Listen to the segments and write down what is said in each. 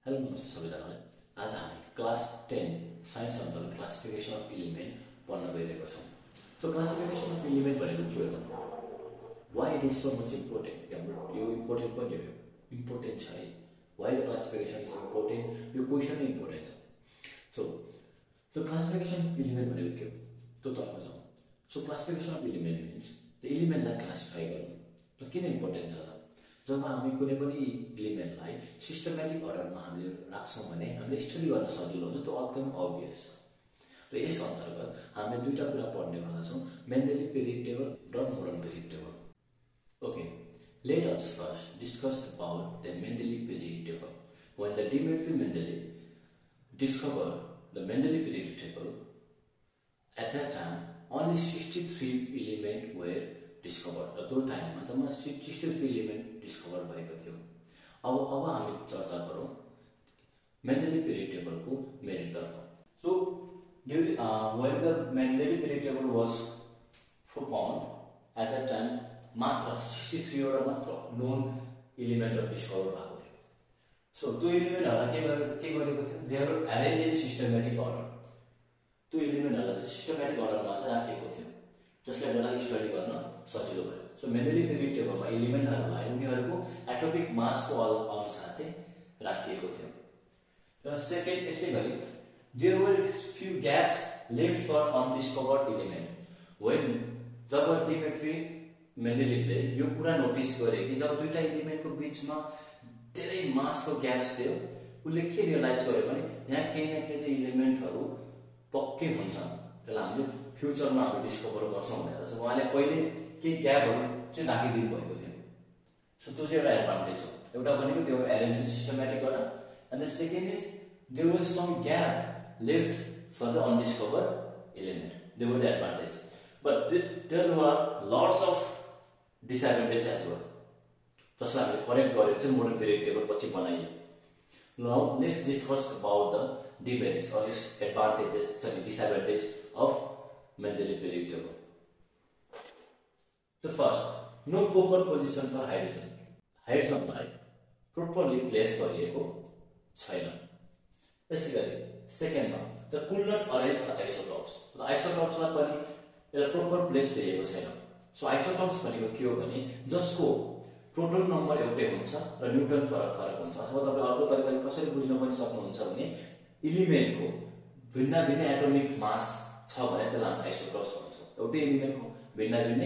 Hello नमस्ते सबैजनालाई। आज हामी क्लास 10 साइन्स अन्तर्गत क्लासिफिकेसन अफ एलिमेन्ट पढ्न गइरहेको छौँ। सो क्लासिफिकेसन अफ एलिमेन्ट भनेको के हो त? Why it is so much important? यो इम्पोर्टेन्ट पनि हो, इम्पोर्टेन्ट छ है। Why the classification is important? यो क्वेसन नै इम्पोर्टेन्ट छ। So the classification of element भनेको के हो त्यो तर्फ जाउँ। So classification of element means the एलिमेन्टलाई क्लासिफाई गर्नु। त किन इम्पोर्टेन्ट छ त? जब हामी कुनै पनि एलिमेन्टलाई सिस्टमेटिक अर्डरमा हामीले राख्छौँ भने हामीले स्टडी गर्न सजिलो हुन्छ। त्यो एकदम अभियस छ। र यस अन्तर्गत हामीले दुईटा कुरा पढ्ने छौँ, मेन्डेली पिरियड टेबल र modern period table. Okay, let us first discuss about the Mendeleev period table. When the Dmitry Mendeleev discovered the Mendeleev period table, at that time only 63 elements were discovered. र त्यो टाइममा त 63 element discover भएको थियो। अब हामी चर्चा गरौँ मेन्डेलिभ पिरियड टेबलको मेरिटतर्फ। So when the Mendeleev period table was found, at that time मात्र 63 वटा मात्र नोन एलिमेन्टहरु डिस्कभर भएको थियो। सो त्यो एलिमेन्टहरुलाई के गरेको थियो? They are arrange in systematic order. त्यो एलिमेन्टहरुलाई सिस्टमेटिक अर्डरमा राखेको थियो, जसले गर्दा स्टडी गर्न सजिलो भयो। सो मेन्डेलिभ पिरियड टेबलमा एलिमेन्टहरुलाई उनीहरुको एटोमिक मासको अनुसार चाहिँ राखिएको थियो। र सेकेन्ड यसै गरी there were few gaps left for undiscovered element. When जब डिमिट्री मेन्डेलिभले यो कुरा नोटिस गरे कि जब दुईटा एलिमेन्टको बीचमा धेरै मासको ग्याप्स थियो, उले के रियलाइज गर्यो भने यहाँ केही न केही एलिमेन्टहरु पक्कै हुन्छ, त्यसलाई हामीले फ्युचरमा हामी डिस्कभर गर्छौं भनेर चाहिँ उहाँले पहिले के ग्यापहरु चाहिँ राखिदिनु भएको थियो। सो त्यो चाहिँ एउटा एडभान्टेज हो। एउटा भनेको त्यो arrange in systematic order, and the second is there was some gap left for the undiscovered element. They were the advantage, but there were lots of disadvantage as well, जसलाई हामीले correct गरेर चाहिँ modern period table पछि बनाइयो। Now let's discuss about the demerits or advantages and disadvantage of Mendeleev period table. The first, no proper position for hydrogen. हाइड्रोजनलाई properly place गरिएको छैन। त्यसैगरी सेकेन्डमा the could not arrange the isotopes. The isotopesलाई पनि एउटा proper place दिएको छैन। So isotopes भनेको के हो भने जसको प्रोटोन नम्बर एउटै हुन्छ र न्युट्रन फरक हुन्छ। अथवा तपाईले अर्को तरिकाले कसरी बुझ्न पनि सक्नुहुन्छ भने एलिमेन्टको भिन्न भिन्न एटोमिक मास छ भने त्यसलाई हामी आइसोटोप्स भन्छौँ। एउटै एलिमेन्टको भिन्न भिन्न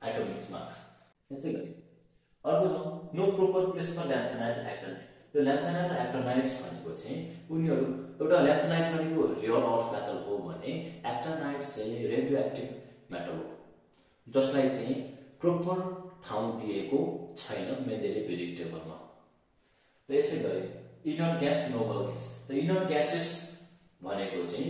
एटोमिक मास। त्यसैगरी अर्को छ नो प्रोपर प्लेस फर ल्यान्थेनाइट र एक्टिनाइट। यो ल्यान्थेनाइट र एक्टिनाइट्स भनेको चाहिँ उनीहरु एउटा ल्यान्थेनाइट भनेको रियर अर्थ मेटल हो भने एक्टिनाइट चाहिँ रेडियो एक्टिभ मेटल हो, जसलाई चाहिँ प्रोपर ठाउँ दिएको छैन मेन्डेलिभ पिरियड टेबलमा। र यसैगरी इनर ग्यास, नोबल ग्यास। त इनर ग्यासेस भनेको चाहिँ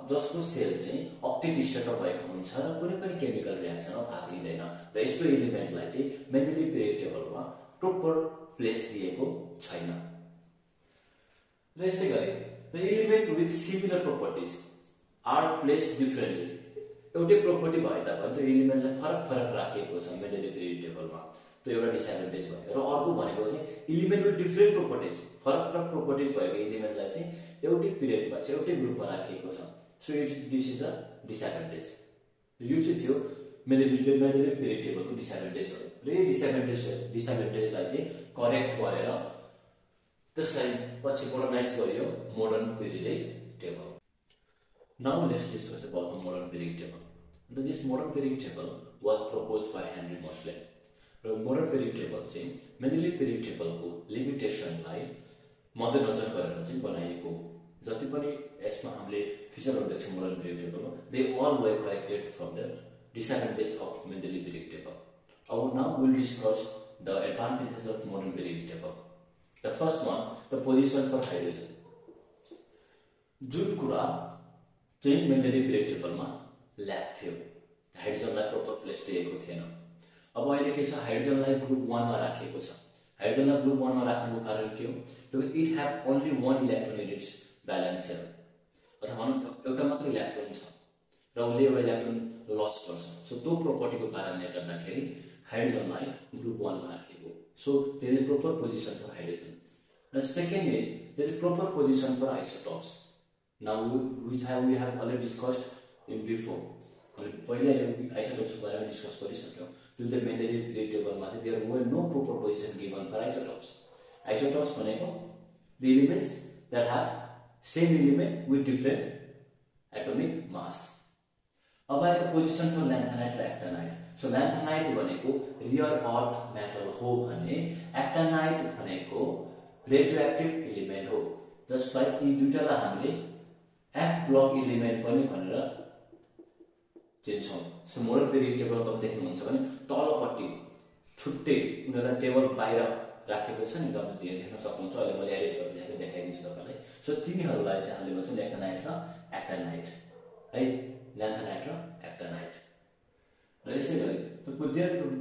जसको सेल चाहिँ अक्टेट स्टेटमा भएको हुन्छ र कुनै पनि केमिकल रिएक्सनमा भाग लिँदैन, र यस्तो एलिमेन्टलाई चाहिँ मेन्डेलिभ पिरियड टेबलमा प्रोपर प्लेस दिएको छैन। र यसैगरी the element with similar properties are placed differently. एउटै प्रोपर्टी भए तापनि त्यो एलिमेन्टलाई फरक राखिएको छ मेन्डेलिभ पिरियड टेबलमा, त्यो एउटा डिसएडभान्टेज भयो। र अर्को भनेको चाहिँ एलिमेन्ट विथ डिफरेन्ट प्रोपर्टिज, फरक प्रोपर्टिज भएको एलिमेन्टलाई चाहिँ एउटै पिरियडमा चाहिँ एउटै ग्रुपमा राखिएको छ। So this is a disadvantage. यो चाहिँ थियो मेन्डेलिभ पिरियड टेबलको डिसएडभान्टेज हो। र यो डिसएडभान्टेजलाई चाहिँ करेक्ट गरेर त्यसलाई पछि मोडर्नाइज गरियो modern period table. Now let's discuss about the modern period table. This modern period table was proposed by Henry Moseley. र मोडर्न पिरियड टेबल चाहिँ मेन्डेलिभ पिरियड टेबलको लिमिटेसनलाई मध्यनजर गरेर चाहिँ बनाइएको। जति पनि यसमा हामीले फिचरहरु देख्छौँ मोडर्न पिरियड टेबलमा, they all were corrected from the disadvantage of Mendeleev period table. Now we'll discuss the advantages of modern period table. The first one, the position for hydrogen. जुन कुरा चाहिँ मेन्डेलिभ पिरियड टेबलमा lack थियो, हाइड्रोजनलाई proper place दिएको थिएन। अब अहिले के छ, हाइड्रोजनलाई ग्रुप 1 मा राखिएको छ। हाइड्रोजनलाई ग्रुप 1 मा राख्नुको कारण के हो? किनकि it have only 1 electron in its valence shell, अथवा एउटा मात्र इलेक्ट्रोन छ र उसले एउटा इलेक्ट्रोन लस गर्छ। सो त्यो प्रोपर्टीको कारणले गर्दाखेरि हाइड्रोजनलाई ग्रुप 1 मा राखिएको So there is a proper position for hydrogen. The second is there is a proper position for isotopes. Now which we have already discussed in before. पहिला यो isotopes को बारेमा डिस्कस गरिसक्यौं. जुन चाहिँ Mendeleev periodic table मा चाहिँ there were no proper position given for isotopes. Isotopes भनेको the elements that have same element with different atomic mass. अब आएको पोजिसन फर ल्यान्थेनाइट र एक्टानाइट. सो ल्यान्थेनाइट भनेको रियर अर्थ मेटल हो भने एक्टानाइट भनेको रेडियोएक्टिभ एलिमेन्ट हो. जसलाई यी दुईटालाई हामीले एफ ब्लक एलिमेन्ट पनि भनेर चिन्छौं. सो मोडल पिरियड टेबल तपाईले देख्नुहुन्छ भने तलपट्टि छुट्टै उनीहरुलाई टेबल बाहिर राखेको छ नि, तपाईले देख्न सक्नुहुन्छ. अहिले मैले एडिट गरेर देखाइदिन्छु तपाईलाई. सो तिनीहरुलाई चाहिँ हामीले भन्छौं ल्यान्थेनाइट र एक्टानाइट है, ल्यान्थेनाइट र एक्टानाइट. र यसै गरी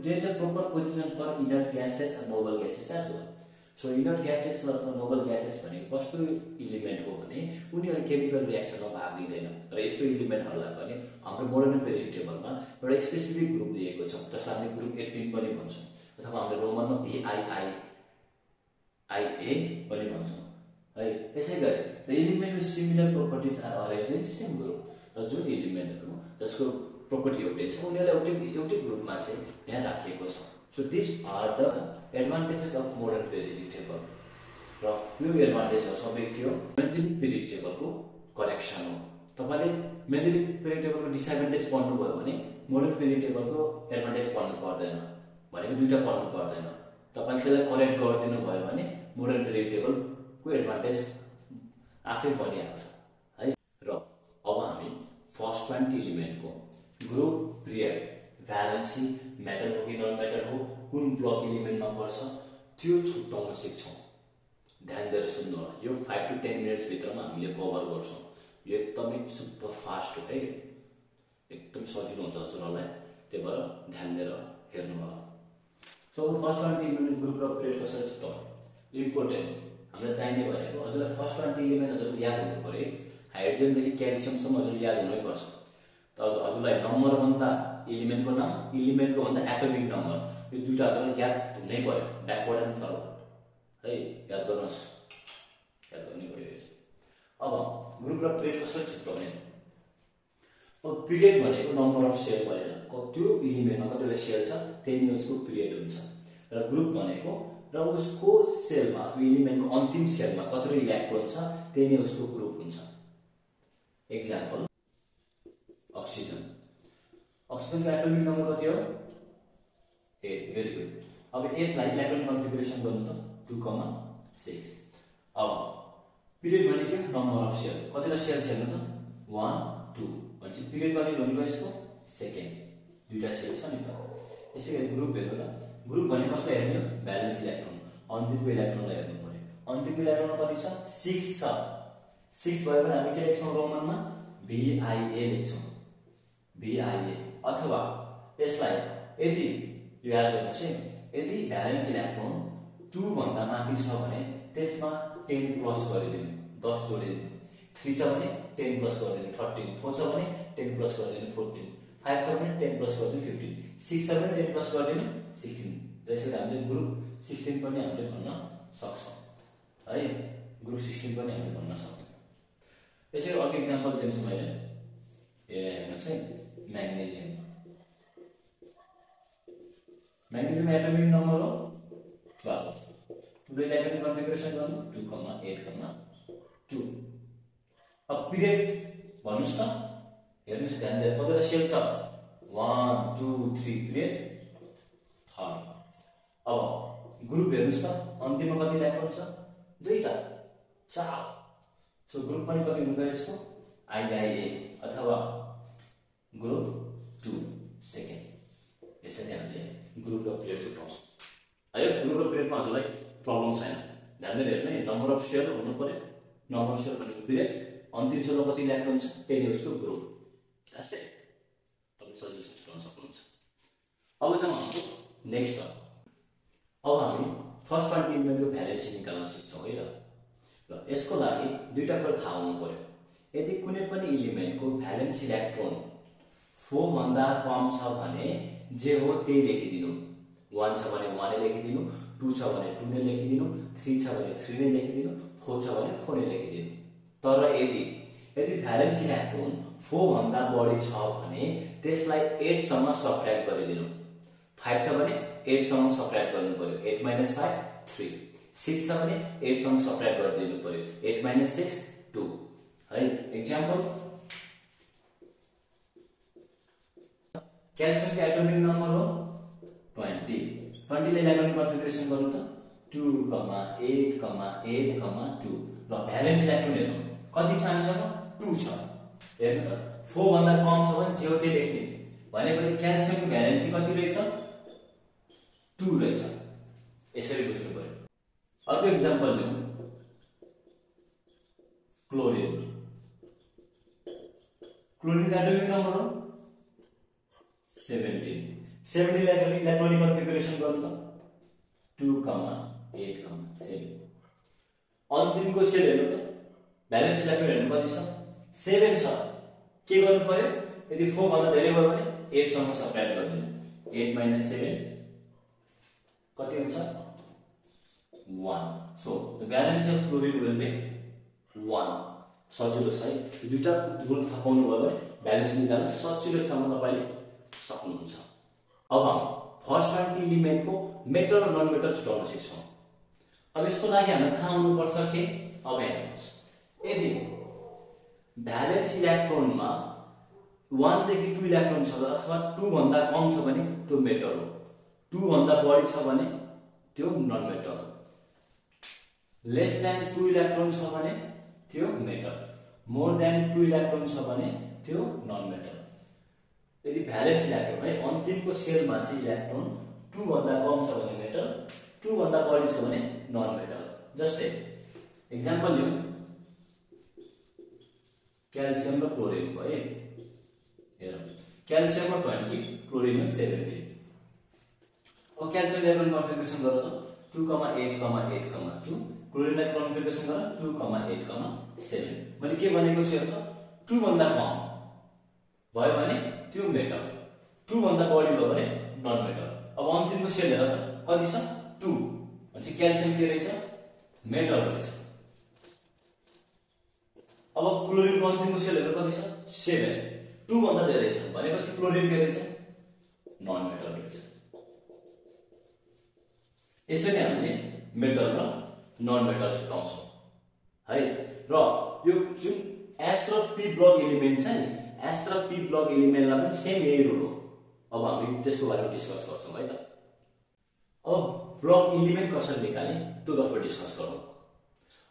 there is a proper position for inert gases and noble gases as well. So inert gases अथवा noble gases भनेको कस्तो एलिमेन्ट हो भने उनीहरु केमिकल रिएक्सनमा भाग लिँदैन र यस्तो एलिमेन्टहरुलाई पनि हाम्रो मोडर्न पिरियड टेबलमा एउटा स्पेसिफिक ग्रुप दिएको छ जसलाई हामी ग्रुप 18 पनि भन्छौं अथवा हामीले रोमनमा VIIA पनि भन्छौं है. यसै गरी the element with similar properties are arranged in same group. र जुन एलिमेन्टहरु जसको प्रोपर्टी एउटै छ उनीहरुलाई एउटै ग्रुपमा चाहिँ यहाँ राखिएको छ. So this are the advantages of modern periodic table. र यो एडभान्टेजहरु सबै के हो? मेन्डेलिभ पिरियड टेबलको करेक्सन हो. तपाईले मेन्डेलिभ पिरियड टेबलको डिसएडभान्टेज पढ्नु भयो भने मोडर्न पिरियड टेबलको एडभान्टेज पढ्नु पर्दैन. भनेको दुईटा पढ्नु पर्दैन. तपाईले त्यसलाई करेक्ट गरिदिनु भयो भने मोडर्न पिरियड टेबलको एडभान्टेज आफै बनिहाल्छ है. र अब हामी फर्स्ट 20 एलिमेन्टको ग्रुप, पिरियड, भ्यालेन्सी, मेटल हो कि नन मेटल हो, कुन ब्लक एलिमेन्टमा पर्छ त्यो छुट्याउन सिक्छौं. ध्यान दिएर सुन्नु होला. यो 5 to 10 मिनेट्स भित्रमा हामीले कभर गर्छौं. यो एकदमै सुपर फास्ट हो है, एकदम सजिलो हुन्छ हजुरहरुलाई. त्यही भएर ध्यान दिएर हेर्नु होला. सो फर्स्ट 20 एलिमेन्ट ग्रुप र पिरियड कसरी छुट्याउने इम्पोर्टेन्ट हामीलाई चाहिने भनेको हजुरलाई फर्स्ट 20 एलिमेन्ट हजुरले याद हुनु पर्यो. हाइड्रोजन देखि क्याल्सियमसम्म हजुरले याद हुनै पर्छ. त हजुरलाई नम्बर भन्दा एलिमेन्टको नाम, एलिमेन्टको भन्दा एटोमिक नम्बर, यो दुईटा हजुरलाई याद हुनै पर्यो. ब्याकवर्ड एन्ड फरवर्ड है, याद गर्नुस्, याद गर्नै पर्यो. अब ग्रुप र पिरियड कसरी छुट्याउने? अब पिरियड भनेको नम्बर अफ सेल भएर त्यो एलिमेन्टमा कतिवटा सेल छ त्यही नै उसको पिरियड हुन्छ. र ग्रुप भनेको र उसको सेलमा अथवा एलिमेन्टको अन्तिम सेलमा कतिवटा इलेक्ट्रोन छ त्यही नै उसको ग्रुप हुन्छ. Example oxygen. ऑक्सीजन का एटॉमिक नंबर कति हो? 8. Very good. अब 8 लाई इलेक्ट्रोन कन्फिगरेसन गर्नु त 2,6. अब पिरियड भनेको नम्बर अफ सेल. कतिवटा सेल छ हेर्नु त 1 2 भनेपछि पिरियड कति भन्नु भयो यसको? सेकेन्ड. दुईटा सेल छ नि त. यसैगरी ग्रुप हेर्नु त. ग्रुप भने कसलाई हेर्ने हो? Valence electron. अन्तिमको इलेक्ट्रोनलाई हेर्नु पर्यो. अन्तिमको इलेक्ट्रोनमा कति छ? 6 छ. 6 भयो भने हामी के लेख्छौं रोमनमा? VIA लेख्छौं. VIA. अथवा यसलाई यदि याद गर्नुहोस् है, यदि भ्यालेन्स इलेक्ट्रोन 2 भन्दा माथि छ भने त्यसमा 10 प्लस गरिदिनु, 10 जोडिदिनु. 3 छ भने 10 प्लस गरिदिनु 13, 4 छ भने 10 प्लस गरिदिनु 14, 5 छ भने 10 प्लस गरिदिनु 15, 6 छ भने 10 प्लस गरिदिनु 16. त्यसैले हामीले ग्रुप 16 पनि हामीले भन्न सक्छौं है. ग्रुप 16 पनि हामीले भन्न सक्छौं. यसै अर्को एक्जाम्पल दिन्छु मैले. हेर्नुस् है, म्याग्नेशियम. म्याग्नेशियम एटोमिक नम्बर हो 12. टुडे इलेक्ट्रोन कन्फिगरेसन गर्नु 2,8,2. अब पिरियड भन्नुस् त. हेर्नुस् ध्यान दिएर कतिवटा सेल छ? 1 2 3 पिरियड 3. अब ग्रुप हेर्नुस् त. अन्तिममा कति इलेक्ट्रोन छ? दुईटा 4. सो ग्रुप पनि कति हुनु गयो यसको? IIA अथवा ग्रुप 2 सेकेन्ड. यसरी हामीले ग्रुप र पिरियड छुट्याउँछौं. आयो ग्रुप र पिरियडमा हजुरलाई प्रब्लम छैन. ध्यान दिएर हेर्नु है. नम्बर अफ सेल हुनु पर्यो. नम्बर अफ सेल भनेको पिरियड, अन्तिम सेलमा कति इलेक्ट्रोन छ त्यही नै उसको ग्रुप. that's it. तपाईले सजिलैसँग छुट्याउन सक्नुहुन्छ. अब चाहिँ हाम्रो नेक्स्ट हो. अब हामी फर्स्ट 20 एलिमेन्टको भ्यालेन्सी निकाल्न सिक्छौं है. र यसको लागि दुईटा कुरा थाहा हुनु पर्यो. यदि कुनै पनि एलिमेन्टको भ्यालेन्स इलेक्ट्रोन 4 भन्दा कम छ भने जे हो त्यही लेखिदिनु. 1 छ भने 1 लेखिदिनु, 2 छ भने 2 नै लेखिदिनु, 3 छ भने 3 नै लेखिदिनु, 4 छ भने 4 नै लेखिदिनु। तर यदि भ्यालेन्स इलेक्ट्रोन 4 भन्दा बढी छ भने त्यसलाई 8 सम्म सबट्र्याक्ट गरिदिनु। 5 छ भने 8 सम्म सबट्र्याक्ट गर्नु पर्यो, 8 - 5 3। 6 छ भने 8 सम्म सबट्र्याक्ट गरिदिनु पर्यो, 8 - 6 2 है। एक्जाम्पल क्याल्सियमको एटोमिक नम्बर हो 20 लाई इलेक्ट्रोनिक कन्फिगरेसन गर्नु त 2, 8, 8, 2 र भ्यालेन्स इलेक्ट्रोन हेर्नु कति छ हामीसँग 2 छ। हेर्नु त 4 भन्दा कम छ भने जे हो त्यही लेख्ने भनेपछि क्याल्सियमको भ्यालेन्सी कति रहेछ 2 रहेछ। यसरी बुझ्नु पर्यो। अर्को एक्जाम्पल लिउँ क्लोरिन। क्लोरिनको एटोमिक नम्बर हो 17 लाई चाहिँ इलेक्ट्रोनिक कन्फिगरेसन गर्नु त 2, 8, 7। अन्तिमको सेल हेर्नु त भ्यालेन्स इलेक्ट्रोन हेर्नु कति छ 7 छ। के गर्नु पर्यो यदि 4 भन्दा धेरै भयो भने 8 सम्म सबट्र्याक्ट गरिदिनु, 8 - 7 कति हुन्छ 1। So the valence of chlorine will be 1। सजिलो छ है, दुईटा रुल थाहा पाउनु भयो भने भ्यालेन्स निकाल्न सजिलोसँग तपाईले सक्नुहुन्छ। अब हम फर्स्ट 20 एलिमेन्टको मेटल र नन मेटल छुटाउन सिक्छौं। अब यसको लागि हामीलाई थाहा हुनुपर्छ के अब हेर्नुस् यदि भ्यालेन्स इलेक्ट्रोनमा 1 देखि 2 इलेक्ट्रोन छ अथवा 2 भन्दा कम छ भने त्यो मेटल हो, 2 भन्दा बढी छ भने त्यो नन मेटल हो, लेस देन 2 इलेक्ट्रोन छ भने त्यो मेटल, मोर देन 2 इलेक्ट्रोन छ भने त्यो नन मेटल। यदि भ्यालेन्स इलेक्ट्रोन है अन्तिमको सेलमा चाहिँ इलेक्ट्रोन 2 भन्दा कम छ भने मेटल, 2 भन्दा बढी छ भने नन मेटल। जस्तै एक्जाम्पल लिउँ क्याल्सियम र क्लोरिन है। हेरौँ क्याल्सियममा 20 क्लोरिनमा 17। अब क्याल्सियम इलेक्ट्रोन कन्फिगरेसन गर त 2, 8, 8, 2 क्लोरिनलाई कन्फिगरेसन गर 2, 8, 7। मैले के भनेको छु त 2 भन्दा कम भयो भने त्यो मेटल, 2 भन्दा बढी भयो भने नन मेटल। अब अन्तिमको सेल हेर त कति छ 2 भनेपछि क्याल्सियम के रहेछ मेटल रहेछ। अब क्लोरिनको अन्तिमको सेल हेर कति छ 7, 2 भन्दा धेरै छ भनेपछि क्लोरिन के रहेछ नन मेटल रहेछ। यसरी हामीले मेटल र नन मेटल छुटाउँछौं है। र यो जुन एस र पी ब्लक एलिमेन्ट छ नि एस र पी ब्लक एलिमेन्टलाई पनि सेम यही रुल हो। अब हामी त्यसको बारेमा डिस्कस गर्छौं है त। अब ब्लक एलिमेन्ट कसरी निकाल्ने त्यो तर्फ डिस्कस गरौँ।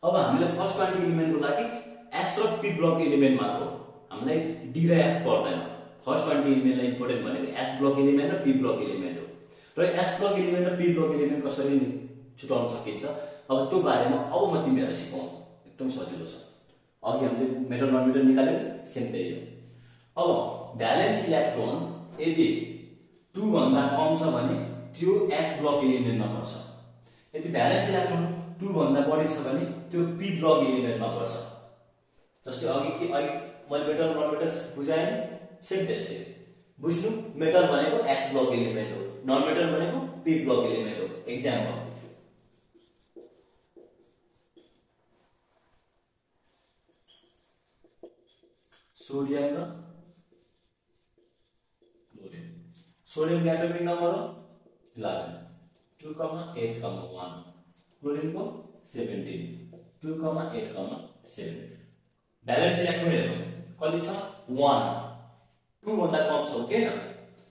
अब हामीले फर्स्ट 20 एलिमेन्टको लागि एस र पी ब्लक एलिमेन्ट मात्र हो, हामीलाई डी र एफ पर्दैन। फर्स्ट 20 एलिमेन्टलाई इम्पोर्टेन्ट भनेको एस ब्लक एलिमेन्ट र पी ब्लक एलिमेन्ट हो। र एस ब्लक एलिमेन्ट र पी ब्लक एलिमेन्ट कसरी छुटाउन सकिन्छ अब त्यो बारेमा अब म तिमीहरूलाई सिकाउँछु। एकदम सजिलो छ। अघि हामीले मेटल नन मेटल निकाल्यौ सेम त्यही हो। अब भ्यालेन्स इलेक्ट्रोन यदि 2 भन्दा कम छ भने त्यो एस ब्लक एलिमेन्टमा पर्छ, यदि भ्यालेन्स इलेक्ट्रोन 2 भन्दा बढी छ भने त्यो पी ब्लक एलिमेन्टमा पर्छ। जस्तै अघि मैले मेटल नन मेटल बुझाएँ सेम त्यस्तै बुझ्नु। मेटल भनेको एस ब्लक एलिमेन्ट हो, नन मेटल भनेको पी ब्लक एलिमेन्ट हो। एक्जाम्पल सोडियम र क्लोरिन। सोडियमको एटोमिक नम्बर हो 11, 2, 8, 1। क्लोरिनको 17, 2, 8, 7। भ्यालेन्स इलेक्ट्रोन हेर्नु कति छ 1, 2 भन्दा कम छ के न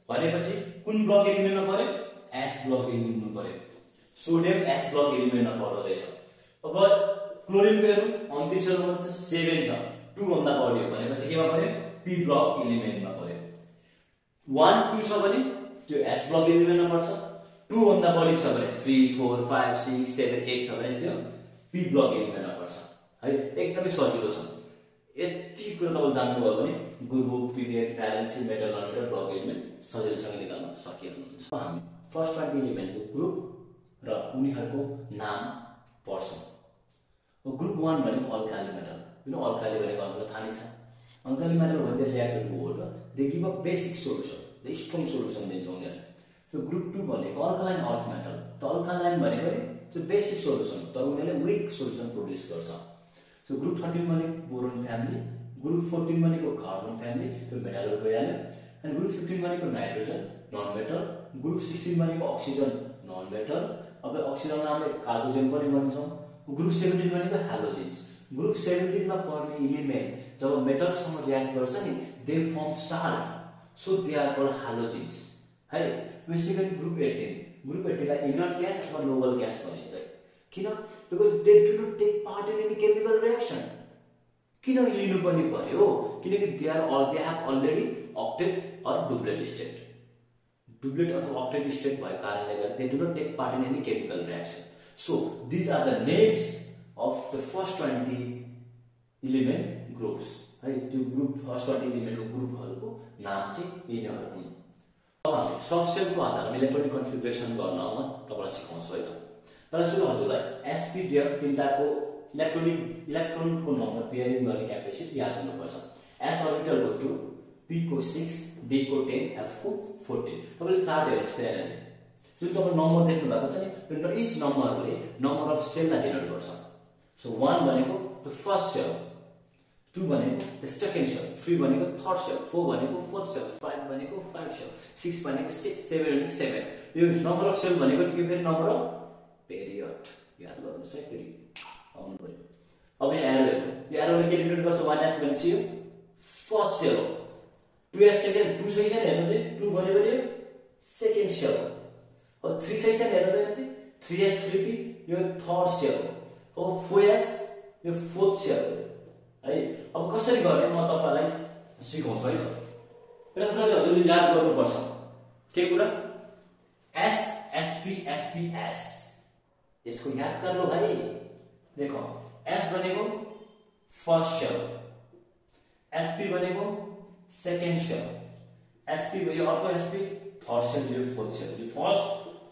भनेपछि कुन ब्लक एलिमेन्टमा पर्यो एस ब्लक एलिमेन्टमा पर्यो। सोडियम एस ब्लक एलिमेन्टमा पर्दो रहेछ। अब क्लोरिनको हेर्नु अन्तिम सेलमा छ 7 छ, 2 भन्दा बढी हो भनेपछि केमा पर्यो पी ब्लक एलिमेन्टमा पर्यो। 1, 2 छ भने त्यो एस ब्लक एलिमेन्टमा पर्छ, 2 भन्दा बढी छ भने 3, 4, 5, 6, 7, 8 छ भने त्यो पी ब्लक एलिमेन्टमा पर्छ है। एकदमै सजिलो छ। यति कुरा तपाईले जान्नुभयो भने group period valency metal non metal block element सजिलोसँग निकाल्न सकिनुहुन्छ। हामी फर्स्ट 20 एलिमेन्टको ग्रुप र उनीहरूको नाम पढ्छौं। ग्रुप 1 भनेको alkali metal. You know alkali भनेको हामीलाई थाहा नै छ। Alkali metal when they react with water they give a basic solution, the strong solution दिन्छ उनीहरुले। सो ग्रुप 2 भनेको अल्कालाइन अर्थ मेटल त अल्कालाइन भनेको नि त्यो बेसिक सोल्युसन तर उनीहरुले वीक सोल्युसन प्रोड्युस गर्छ सो ग्रुप 13 भनेको बोरोन फ्यामिली ग्रुप 14 भनेको कार्बन फ्यामिली त्यो मेटलहरु गइहाल्यो अनि ग्रुप 15 भनेको नाइट्रोजन नन मेटल ग्रुप 16 भनेको अक्सिजन नन मेटल अब अक्सिजनलाई हामीले कार्बोजन पनि भन्छौं ग्रुप 17 भनेको हालोजेन्स ग्रुप 17 मा पर्ने एलिमेन्ट जब मेटलसँग रियाक्ट गर्छ नि they form salt so they are called halogens है बेसिकली ग्रुप 18 लाई इनर्ट ग्यास अथवा नोबल ग्यास भनिन्छ किन because they do not take part in any chemical reaction किन लिनु पनि पर्यो किनकि they have already octet or duplet state duplet अथवा ऑक्टेट स्टेट भएको कारणले गर्दा they do not take part in any chemical reaction so this are the names of the first 20 element groups है त्यो ग्रुप फर्स्ट 20 एलिमेन्ट को ग्रुपहरुको नाम चाहिँ यिनीहरु हुन् अब हामी सबसेलको आधारमा इलेक्ट्रोनिक कन्फिगरेसन गर्नमा तपाईलाई सिकाउँछु है त तर सुरु हजुरलाई sp-df तीनटाको इलेक्ट्रोनको नम्बर पेयरिङ गर्ने क्यापेसिटी याद हुनुपर्छ s orbital को 2 p को 6 d को 10 f को 14 तपाईले चार्ट हेर्नुस् त यहाँ जुन तपाईले नम्बर देख्नु भएको छ नि इच नम्बरले नम्बर अफ सेललाई डिनोट गर्छ So 1 भनेको the first cell, 2 भनेको the second cell, 3 भनेको third cell, 4 भनेको fourth cell, 5 भनेको 5 cell, 6 भनेको 6, 7 भनेको 7. यो number of cell भनेको के फेरि number of period. याद गर्नुस् है फेरि आउनु पर्यो. अब यहाँ एरो हेर्नु. यो एरोले के डिनोट गर्छ 1s भनेपछि यो first cell हो. 2s सेकेन्ड 2 सेकेन्ड हेर्नु चाहिँ 2 भनेको यो second cell. अब 3 सेकेन्ड हेर्नु चाहिँ 3s 3p यो third cell हो. अब 4s यो फोर्थ सेल है अब कसरी गर्ने म तपाईलाई सिकाउँछु है त एउटा कुरा चाहिँ हजुरले याद गर्नुपर्छ के कुरा s sp sp s यसको याद गर्नु भाइ देखो s भनेको फर्स्ट सेल sp भनेको सेकेन्ड सेल sp भयो अर्को sp थर्ड सेल यो फोर्थ सेल यो फर्स्ट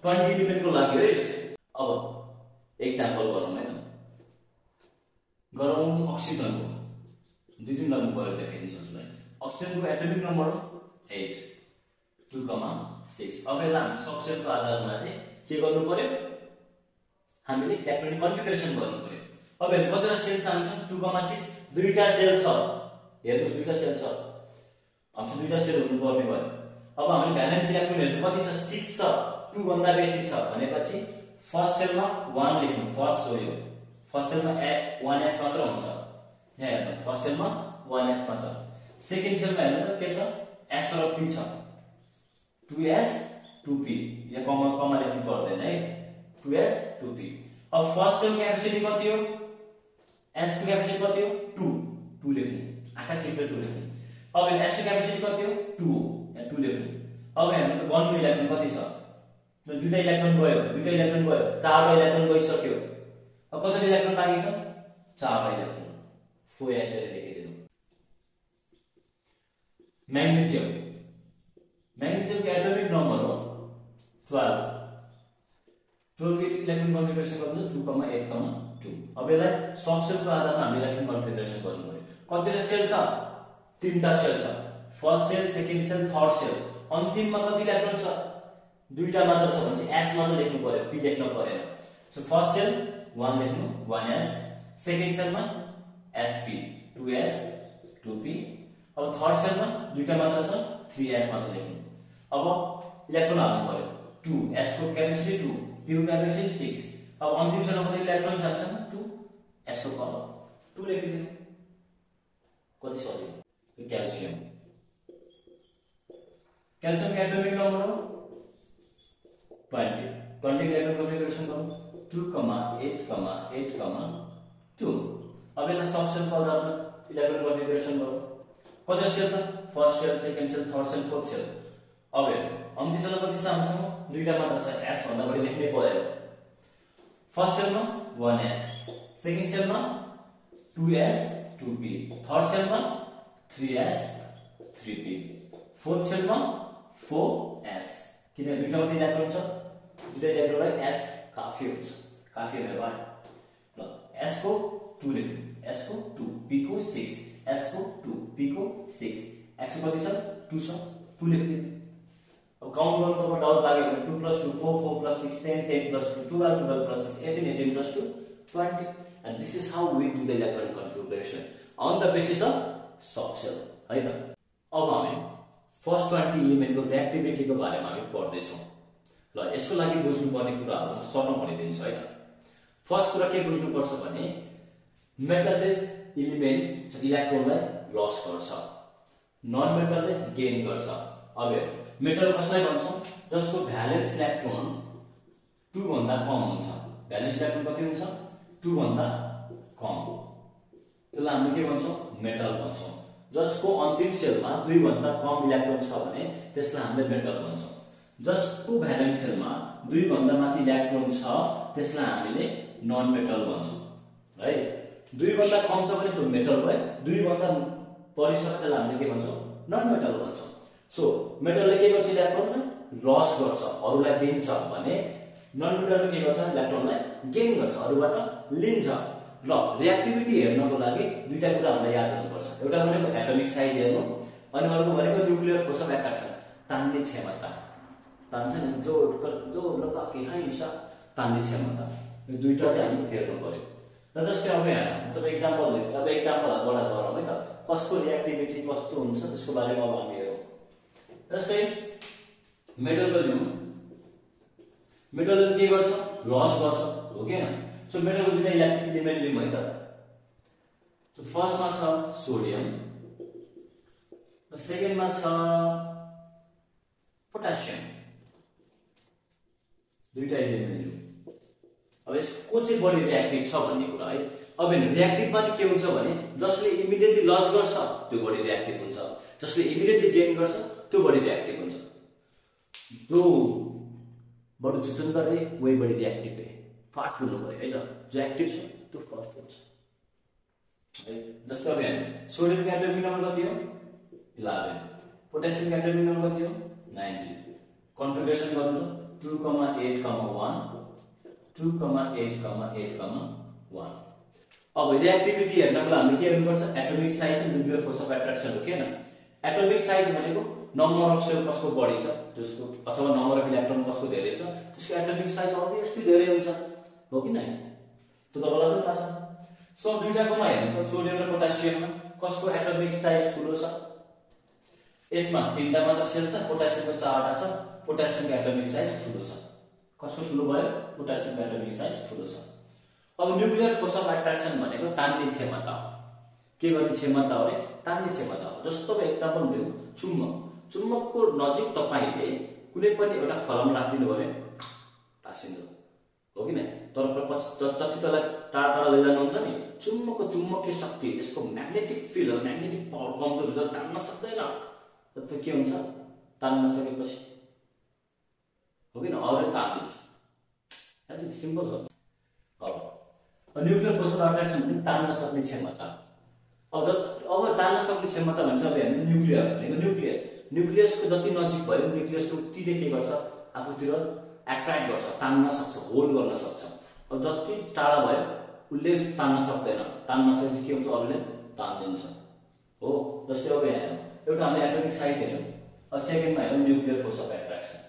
20 एलिमेन्ट को लागि हो यो चाहिँ अब एक्जाम्पल गरौँ है गरौँ अक्सिजन को दुई तीन नम्बर गरेर देखाइदिन्छु हजुरलाई अक्सिजन को एटमिक नम्बर 8 2, 6 अब यसलाई हामी सबसेलको आधारमा चाहिँ के गर्नु पर्यो हामीले इलेक्ट्रोनिक कन्फिगरेसन गर्नु पर्यो अब हेर्नु कतिवटा सेल हामीसँग 2, 6 दुईटा सेल छ हेर्नुस् दुईटा सेल छ हामीसँग दुईटा सेल हुनु पर्ने भयो अब हामीले भ्यालेन्स इलेक्ट्रोन हेर्नु कति छ 6 छ 2 भन्दा बेसी छ भनेपछि फर्स्ट सेलमा 1 लेख्नु फर्स्ट हो यो फर्स्ट सेलमा 1s मात्र हुन्छ यहाँ हेर्नु फर्स्ट सेलमा 1s मात्र सेकेन्ड सेलमा हेर्नु त के छ s र p छ 2s 2p यहाँ कमा लेख्नु पर्दैन है 2s 2p अब फर्स्ट सेल क्यापेसिटी कति हो s को क्यापेसिटी कति हो 2 लेख्नु आँखा चिप्लेर 2 लेख्नु अब यहाँ s को क्यापेसिटी कति हो 2 हो यहाँ 2 लेख्नु अब हेर्नु त गनको इलेक्ट्रोन कति छ दुईटा इलेक्ट्रोन गयो 4 इलेक्ट्रोन गइसक्यो अब कति इलेक्ट्रोन बाँकी छ 4 इलेक्ट्रोन 4s लेखिदिनु म्याग्नेशियम को एटमिक नम्बर हो 12 को इलेक्ट्रोन कन्फिगरेसन गर्नु 2, 8, 2 अब यसलाई सब सेलको आधारमा हामीले इलेक्ट्रोन कन्फिगरेसन गर्नु पर्यो कतिवटा सेल छ तीनटा सेल छ first shell second shell third shell अन्तिममा कति इलेक्ट्रोन छ दुईटा मात्र छ भनेपछि s मात्र लेख्नु पर्यो p लेख्न परेन सो फर्स्ट सेल 1 लेख्नु 1s सेकेन्ड सेलमा sp 2s 2p अब थर्ड सेलमा दुईटा मात्र छ 3s मात्र लेख्नु अब इलेक्ट्रोन हाल्नु पर्यो 2 s को क्यापेसिटी 2 p को क्यापेसिटी 6 अब अन्तिम सेलमा कति इलेक्ट्रोन छ 2 s को पावर 2 लेखिदिनु कति सजिलो क्याल्सियम को एटमिक नम्बर हो 20 इलेक्ट्रोन कन्फिगरेसन गरौँ 2, 8, 2 अब यसलाई सब सेलको आधारमा इलेक्ट्रोन कन्फिगरेसन गरौँ कति सेल छ first shell second shell third shell fourth shell अब हेर्नु अन्तिम सेलमा कति छ हामीसँग दुईटा मात्र छ s भन्दा बढी लेख्नै पर्दैन फर्स्ट सेलमा 1s सेकेन्ड सेलमा 2s 2p थर्ड सेलमा 3s 3p फोर्थ सेलमा 4s किन दुईटा मात्र इलेक्ट्रोन छ दुईटा इलेक्ट्रोनलाई s काफी हुन्छ काफी भयो ल s को 2 लेख्नु s को 2 p को 6 s को 2 p को 6 x को कति छ 2 छ 2 लेख्दिनु अब काउन्ट गर्नु तपाईँ डाउट लाग्यो भने 2 + 2 4 4 + 6 10 10 + 2 12 12 + 6 18 18 + 2 20 and this is how we do the electronic configuration on the basis of subshell है त। अब हामी फर्स्ट 20 एलिमेन्टको रिएक्टिभिटीको बारेमा हामी पढ्दै छौं ल। यसको लागि बुझ्नुपर्ने कुराहरु म सर्टमा भनिदिन्छु है त। फर्स्ट कुरा के बुझ्नुपर्छ भने मेटलले एलिमेन्ट इलेक्ट्रोनलाई लस गर्छ, नन मेटलले गेन गर्छ। अब मेटल कसलाई भन्छौं जसको भ्यालेन्स इलेक्ट्रोन 2 भन्दा कम हुन्छ। भ्यालेन्स इलेक्ट्रोन कति हुन्छ 2 भन्दा कम, त्यसलाई हामी के भन्छौं मेटल भन्छौं। जसको अन्तिम सेलमा 2 भन्दा कम इलेक्ट्रोन छ भने त्यसलाई हामीले मेटल भन्छौं। जसको भ्यालेन्स सेलमा 2 भन्दा माथि इलेक्ट्रोन छ त्यसलाई हामीले नन मेटल भन्छौं है। 2 भन्दा कम छ भने त्यो मेटल भयो, 2 भन्दा बढी छ त्यसलाई हामीले के भन्छौं नन मेटल भन्छौं। सो मेटलले के गर्छ इलेक्ट्रोनलाई लस गर्छ, अरूलाई दिन्छ भने नन मेटलले के गर्छ इलेक्ट्रोनलाई गेन गर्छ, अरूबाट लिन्छ। ल रिएक्टिभिटी हेर्नको लागि दुईटा कुरा हामीलाई याद गर्नुपर्छ। एउटा भनेको एटमिक साइज हेर्नु अनि अर्को भनेको न्यूक्लियर फोर्स अफ एट्र्याक्सन, तान्ने क्षमता। तान्छ नि जो लका के हैसा तान्ने क्षमता, यो दुईटा चाहिँ हामी हेर्नु पर्यो। र जस्तै अब यहाँ तपाईं एक्जाम्पलहरुबाट गरौँ है त कसको रिएक्टिभिटी कस्तो हुन्छ त्यसको बारेमा अब हामी हेरौँ। जस्तै मेटलको लिउँ, मेटलले के गर्छ लस गर्छ हो कि हैन। सो मेटलको दुईटा एलिमेन्ट लिउँ है त। सो फर्स्टमा छ सोडियम र सेकेन्डमा छ पोटासियम, दुईटा एलिमेन्ट लिउँ। अब यसको चाहिँ बढी रिएक्टिभ छ भन्ने कुरा है। अब रिएक्टिभ पनि के हुन्छ भने जसले इमिडिएटली लस गर्छ त्यो बढी रिएक्टिभ हुन्छ, जसले इमिडिएटली गेन गर्छ त्यो बढी रिएक्टिभ हुन्छ। जो बढी चुचुन गरे वही बढी रिएक्टिभ है, फास्ट हुनु पर्यो है त। जो एक्टिभ छ त्यो फास्ट हुन्छ है। जस्तो अब सोडियमको एटमिक नम्बर कति हो 11, पोटासियमको एटमिक नम्बर कति हो 19। कन्फिगरेसन गर्नु त 2,8,1 2,8,8,1। अब रिएक्टिभिटी हेर्नको लागि हामी के हेर्नुपर्छ एटमिक साइज र न्यूक्लियर फोर्स अफ एट्र्याक्सन हो किन। एटमिक साइज भनेको नम्बर अफ सेल कसको बढी छ त्यसको, अथवा नम्बर अफ इलेक्ट्रोन कसको धेरै छ त्यसको एटमिक साइज अभियसली धेरै हुन्छ हो कि नै, त्यो तपाईलाई पनि थाहा छ। सो दुईटाकोमा हेर्नु त सोडियम र पोटासियममा कसको एटमिक साइज ठुलो छ। यसमा 3टा मात्र सेल छ, पोटासियमको 4टा छ, पोटासियमको एटमिक साइज ठुलो छ। कसको ठुलो भयो पोटासियमको एटमिक साइज ठुलो छ। अब न्यूक्लियर फोर्स अफ एट्र्याक्सन भनेको तान्ने क्षमता हो। के गर्ने क्षमता हो रे तान्ने क्षमता हो। जस्तो अब एक्जाम्पल लिउँ चुम्बक, चुम्बकको नजिक तपाईले कुनै पनि एउटा फलम राखिदिनु भयो भने टाँसिन्छ हो कि नै। तर जति तलाई टाढा टाढा लैजानुहुन्छ नि चुम्बकको चुम्बकीय शक्ति यसको म्याग्नेटिक फिल्ड म्याग्नेटिक पावर कमजोर हुन्छ, तान्न सक्दैन। त्यो के हुन्छ तान्न सकेपछि हो कि न अरूले तान्दिन्छ। एज सिम्पल छ। अब न्यूक्लियर फोर्स अफ एट्र्याक्सन पनि तान्न सक्ने क्षमता। अब तान्न सक्ने क्षमता भन्छ अब हामी न्यूक्लियर भनेको न्यूक्लियसको जति नजिक भयो न्यूक्लियसको उतिले के गर्छ आफूतिर एट्र्याक्ट गर्छ, तान्न सक्छ, होल्ड गर्न सक्छ। अब जति टाढा भयो उले तान्न सक्दैन, तान्न सकेपछि के हुन्छ अरूले तान्दिन्छ हो। जस्तै अब यहाँ एउटा हामीले एटमिक साइज हेर्यौं, अब सेकेन्डमा हेरौँ न्यूक्लियर फोर्स अफ एट्र्याक्सन।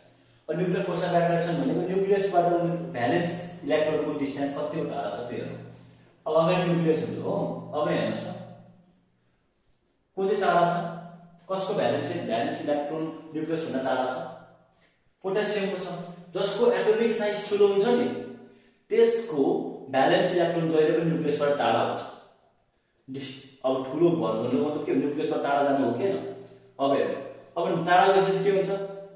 अब न्यूक्लियर फोर्स अफ एट्र्याक्सन भनेको न्यूक्लियसबाट भ्यालेन्स इलेक्ट्रोनको डिस्टेन्स कति हो टाढा छ त्यो हेरौँ। अब अगाडि न्यूक्लियस हुन्छ हो। अब हेर्नुस् त को चाहिँ टाढा छ, कसको भ्यालेन्स इलेक्ट्रोन न्यूक्लियस भन्दा टाढा छ पोटासियमको छ। जसको एटमिक साइज ठुलो हुन्छ नि त्यसको भ्यालेन्स इलेक्ट्रोन जहिले पनि न्यूक्लियसबाट टाढा हुन्छ। अब ठुलो भन्नुको मतलब के न्यूक्लियसबाट टाढा जानु हो किन। अब हेर्नु अब टाढा गएपछि के हुन्छ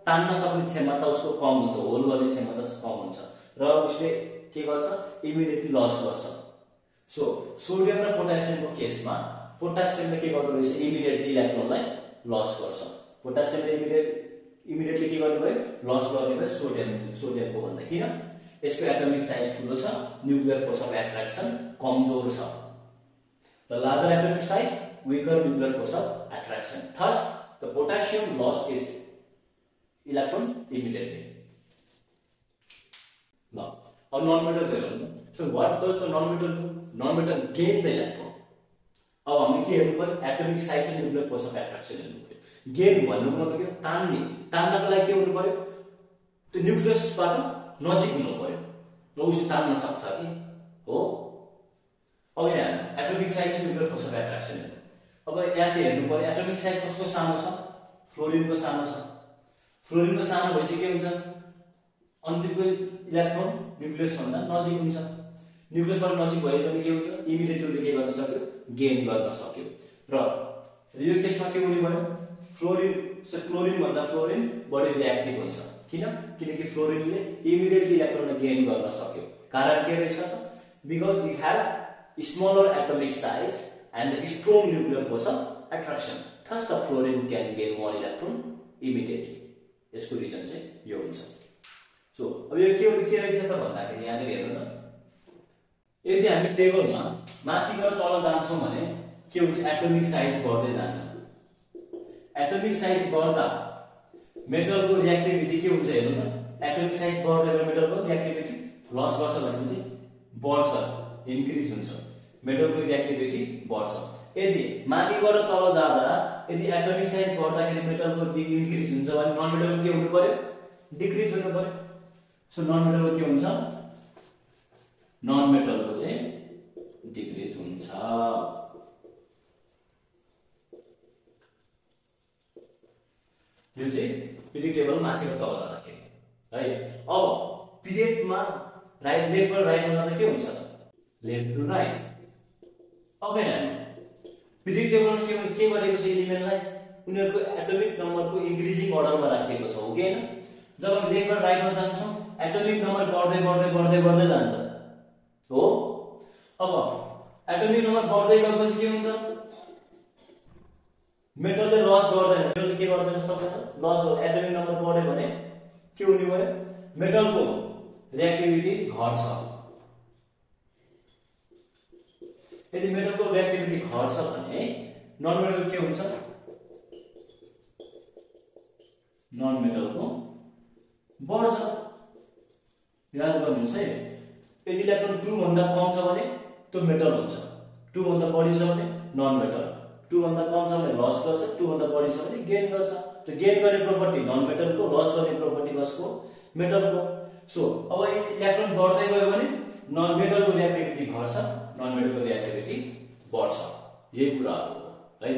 तान्न सक्ने क्षमता उसको कम हुन्छ, होल्ड गर्ने क्षमता कम हुन्छ र उसले के गर्छ इमिडिएटली लस गर्छ। सो सोडियम र पोटासियमको केसमा पोटासियमले के गर्दो रहेछ इमिडिएटली इलेक्ट्रोनलाई लस गर्छ। पोटासियमले इमिडिएटली के गर्ने भयो लस गर्ने भयो सोडियमको भन्दा। किन यसको एटमिक साइज ठुलो छ, न्यूक्लियर फोर्स अफ एट्र्याक्सन कमजोर छ। The larger atomic size weaker nuclear force of attraction, thus the potassium lost its electron immediately. Now a non-metal heरौँ। So what does the non-metal do? Non-metal gain the electron. अब हामी के हेर्नु पर्यो atomic size र nuclear force of attraction हेर्नु पर्यो। Gain भन्नुको मतलब के तान्ने, तान्नको लागि के हुनु पर्यो, त्यो न्युक्लियसबाट नजिक हुनु पर्यो र उसले तान्न सक्छ कि हो। अब यहाँ एटोमिक साइज र न्युक्लियर फोर्स अफ एट्र्याक्सन, अब यहाँ चाहिँ हेर्नु पर्यो एटोमिक साइज कसको सानो छ, फ्लोरिनको सानो छ। फ्लोरिनको सानो भएपछि के हुन्छ, अन्तिमको इलेक्ट्रोन न्युक्लियस भन्दा नजिक हुन्छ, न्युक्लियसबाट नजिक भयो भने के हुन्छ, इमिडिएटली उसले के गर्न सक्यो, गेन गर्न सक्यो। र यो केसमा के हुने भयो, क्लोरिन भन्दा फ्लोरिन बढी रिएक्टिभ हुन्छ, किनकि फ्लोरिनले इमिडिएटली इलेक्ट्रोनलाई गेन गर्न सक्यो। कारण के रहेछ त, because it have smaller atomic size and the strong nuclear force of attraction, thus the fluorine can gain 1 electron immediately. यसको रिजन चाहिँ यो हुन्छ। सो अब यो के रहेछ त भन्दाखेरि यहाँ हेर्नु न, यदि हामी टेबलमा माथिबाट तल जान्छौँ भने के हुन्छ, एटोमिक साइज बढ्दै जान्छ। एटोमिक साइज बढ्दा मेटलको रिएक्टिभिटी के हुन्छ हेर्नु त, एटोमिक साइज बढ्दै गयो मेटलको रिएक्टिभिटी लस गर्छ भनेपछि बढ्छ, इन्क्रिज हुन्छ, मेटलको रिएक्टिभिटी बढ्छ। यदि माथिबाट तल जाँदा यदि एटोमिक साइज बढ्दाखेरि मेटलको इन्क्रिज हुन्छ भने नन मेटलको के हुनु पर्यो, डिक्रिज हुनु पर्यो। सो नन मेटलको के हुन्छ, नन मेटलको चाहिँ डिक्रिज हुन्छ। यो चाहिँ पिरियड टेबल माथिबाट तल जाँदाखेरि है। अब पिरियडमा राइट लेफ्ट र राइटमा जाँदा के हुन्छ त, लेफ्ट टु राइट। अब यहाँ पिरियड टेबलमा के गरेको छ, एलिमेन्टलाई उनीहरूको एटोमिक नम्बरको इन्क्रिजिङ अर्डरमा राखिएको छ, हो कि हैन। जब लेफ्ट र राइटमा जान्छौँ एटोमिक नम्बर बढ्दै बढ्दै बढ्दै बढ्दै जान्छ हो। अब एटोमिक नम्बर बढ्दै गएपछि के हुन्छ, मेटलले लस गर्दैन, मेटलले के गर्दैन, सक्दैन लस गर्दैन। एटोमिक नम्बर बढ्यो भने के हुने भयो, मेटलको रिएक्टिभिटी घट्छ। यदि मेटलको रिएक्टिभिटी घट्छ भने नन मेटल के हुन्छ, नन मेटलको बढ्छ। याद गर्नुहोस् है, यदि इलेक्ट्रोन 2 भन्दा कम छ भने त्यो मेटल हुन्छ, 2 भन्दा बढी छ भने नन मेटल, 2 भन्दा कम छ भने लस गर्छ, 2 भन्दा बढी छ भने गेन गर्छ। त्यो गेन गर्ने प्रोपर्टी नन मेटलको, लस गर्ने प्रोपर्टी कसको, मेटलको। सो अब इलेक्ट्रोन बढ्दै गयो भने नन मेटलको रिएक्टिभिटी घट्छ, नन मेटलको रिएक्टिभिटी बढ्छ। यही कुरा हो है।